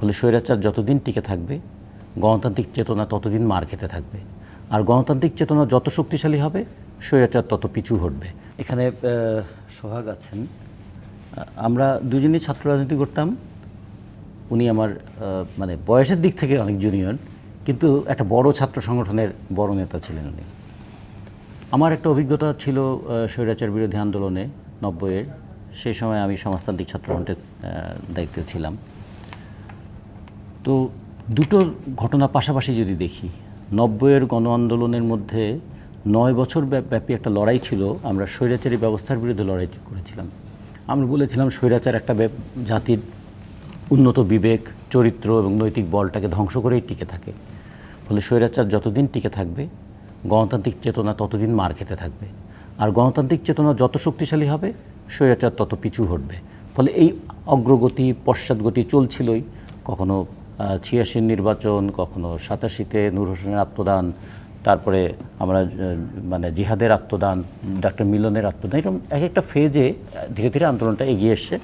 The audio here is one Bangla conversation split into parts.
ফলে স্বৈরাচার যতদিন টিকে থাকবে গণতান্ত্রিক চেতনা ততদিন মার খেতে থাকবে, আর গণতান্ত্রিক চেতনা যত শক্তিশালী হবে স্বৈরাচার তত পিছু হটবে। এখানে সোহাগ আছেন, আমরা দুজনেই ছাত্র রাজনীতি করতাম। উনি আমার মানে বয়সের দিক থেকে অনেক জুনিয়র, কিন্তু একটা বড় ছাত্র সংগঠনের বড় নেতা ছিলেন উনি। আমার একটা অভিজ্ঞতা ছিল স্বৈরাচার বিরোধী আন্দোলনে 90-এর, সেই সময় আমি সমাজতান্ত্রিক ছাত্রফ্রন্টের দায়িত্বে ছিলাম। তো দুটো ঘটনা পাশাপাশি যদি দেখি, 90-এর গণ আন্দোলনের মধ্যে 9 বছর ব্যাপী একটা লড়াই ছিল। আমরা স্বৈরাচারী ব্যবস্থার বিরুদ্ধে লড়াই করেছিলাম। আমরা বলেছিলাম স্বৈরাচার একটা জাতির উন্নত বিবেক, চরিত্র এবং নৈতিক বলটাকে ধ্বংস করেই টিকে থাকে। ফলে স্বৈরাচার যতদিন টিকে থাকবে গণতান্ত্রিক চেতনা ততদিন মার খেতে থাকবে, আর গণতান্ত্রিক চেতনা যত শক্তিশালী হবে স্বৈরাচার তত পিছু হটবে। ফলে এই অগ্রগতি পশ্চাৎগতি চলছিলই। কখনো 86-র নির্বাচন, কখনো 87-তে নূর হোসেনের আত্মদান, তারপরে আমরা মানে জিহাদের আত্মদান, ডক্টর মিলনের আত্মদান, এরকম এক একটা ফেজে ধীরে ধীরে আন্দোলনটা এগিয়ে এসছে।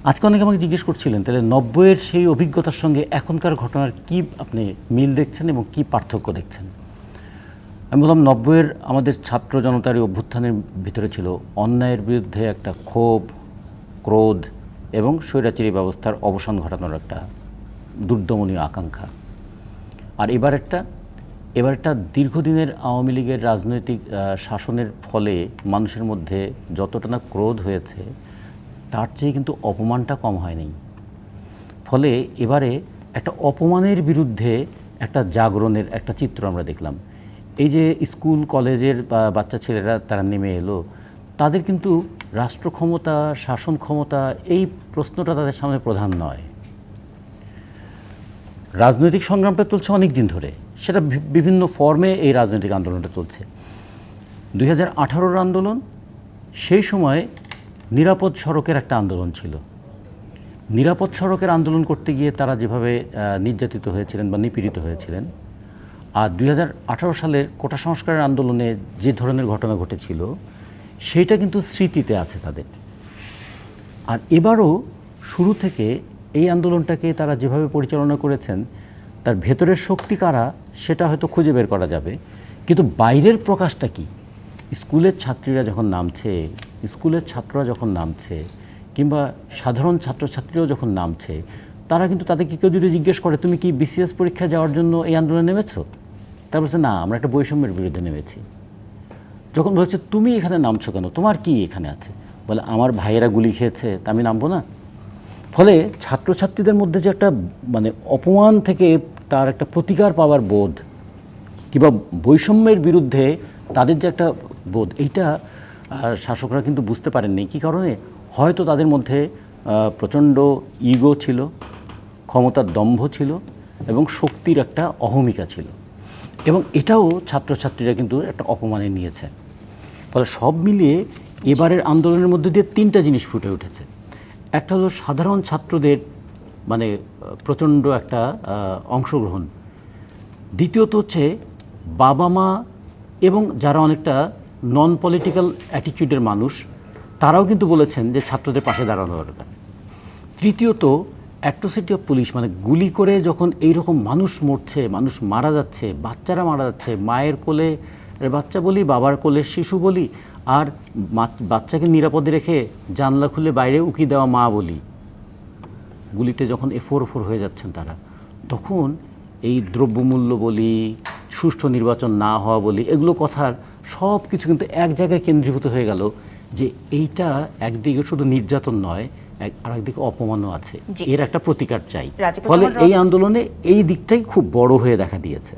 আজকে অনেকে আমাকে জিজ্ঞেস করছিলেন, তাহলে 90-এর সেই অভিজ্ঞতার সঙ্গে এখনকার ঘটনার কি আপনি মিল দেখছেন এবং কি পার্থক্য দেখছেন? আমি বললাম 90-এর আমাদের ছাত্র জনতার অভ্যুত্থানের ভিতরে ছিল অন্যায়ের বিরুদ্ধে একটা ক্ষোভ, ক্রোধ এবং স্বৈরাচারী ব্যবস্থার অবসান ঘটানোর একটা দুর্দমনীয় আকাঙ্ক্ষা। আর এবার একটা দীর্ঘদিনের আওয়ামী লীগের রাজনৈতিক শাসনের ফলে মানুষের মধ্যে যতটা না ক্রোধ হয়েছে তার চেয়ে কিন্তু অপমানটা কম হয়নি। ফলে এবারে একটা অপমানের বিরুদ্ধে একটা জাগরণের একটা চিত্র আমরা দেখলাম। এই যে স্কুল কলেজের বাচ্চা ছেলেরা তারা নেমে এলো, তাদের কিন্তু রাষ্ট্র ক্ষমতা, শাসন ক্ষমতা এই প্রশ্নটা তাদের সামনে প্রধান নয়। রাজনৈতিক সংগ্রামটা চলছে অনেক দিন ধরে, সেটা বিভিন্ন ফর্মে এই রাজনৈতিক আন্দোলনটা চলছে। 2018-র আন্দোলন, সেই সময় নিরাপদ সড়কের একটা আন্দোলন ছিল। নিরাপদ সড়কের আন্দোলন করতে গিয়ে তারা যেভাবে নির্যাতিত হয়েছিলেন বা নিপীড়িত হয়েছিলেন, আর 2018 সালের কোটা সংস্কারের আন্দোলনে যে ধরনের ঘটনা ঘটেছিল সেইটা কিন্তু স্মৃতিতে আছে তাদের। আর এবারও শুরু থেকে এই আন্দোলনটাকে তারা যেভাবে পরিচালনা করেছেন, তার ভেতরের শক্তি কারা সেটা হয়তো খুঁজে বের করা যাবে, কিন্তু বাইরের প্রকাশটা কি? স্কুলের ছাত্রীরা যখন নামছে, স্কুলের ছাত্ররা যখন নামছে, কিংবা সাধারণ ছাত্রছাত্রীরাও যখন নামছে, তারা কিন্তু তাদেরকে কেউ যদি জিজ্ঞেস করে তুমি কি বিসিএস পরীক্ষা যাওয়ার জন্য এই আন্দোলনে নেমেছো, তারা বলছে না, আমরা একটা বৈষম্যের বিরুদ্ধে নেমেছি। যখন বলছে তুমি এখানে নামছো কেন, তোমার কি এখানে আছে, বলে আমার ভাইয়েরা গুলি খেয়েছে তা আমি নামবো না। ফলে ছাত্রছাত্রীদের মধ্যে যে একটা মানে অপমান থেকে তার একটা প্রতিকার পাওয়ার বোধ, কিংবা বৈষম্যের বিরুদ্ধে তাদের যে একটা বোধ, এইটা শাসকরা কিন্তু বুঝতে পারেননি। কী কারণে? হয়তো তাদের মধ্যে প্রচণ্ড ইগো ছিল, ক্ষমতার দম্ভ ছিল এবং শক্তির একটা অহমিকা ছিল, এবং এটাও ছাত্রছাত্রীরা কিন্তু একটা অপমানে নিয়েছে। ফলে সব মিলিয়ে এবারের আন্দোলনের মধ্যে দিয়ে 3টা জিনিস ফুটে উঠেছে। একটা হলো সাধারণ ছাত্রদের মানে প্রচণ্ড একটা অংশগ্রহণ। দ্বিতীয়ত হচ্ছে বাবা মা এবং যারা অনেকটা নন পলিটিক্যাল অ্যাটিটিউডের মানুষ, তারাও কিন্তু বলেছেন যে ছাত্রদের পাশে দাঁড়ানো দরকার। তৃতীয়ত অ্যাট্রোসিটি অফ পুলিশ, মানে গুলি করে যখন এইরকম মানুষ মরছে, মানুষ মারা যাচ্ছে, বাচ্চারা মারা যাচ্ছে, মায়ের কোলে বাচ্চা বলি, বাবার কোলে শিশু বলি, আর বাচ্চাকে নিরাপদে রেখে জানলা খুলে বাইরে উকি দেওয়া মা বলি, গুলিতে যখন এফোর হয়ে যাচ্ছেন তারা, তখন এই দ্রব্যমূল্য বলি, সুষ্ঠু নির্বাচন না হওয়া বলি, এগুলো কথার সব কিছু কিন্তু এক জায়গায় কেন্দ্রীভূত হয়ে গেল যে এইটা একদিকে শুধু নির্যাতন নয়, আর একদিকে অপমানও আছে, এর একটা প্রতিকার চাই। ফলে এই আন্দোলনে এই দিকটাই খুব বড় হয়ে দেখা দিয়েছে।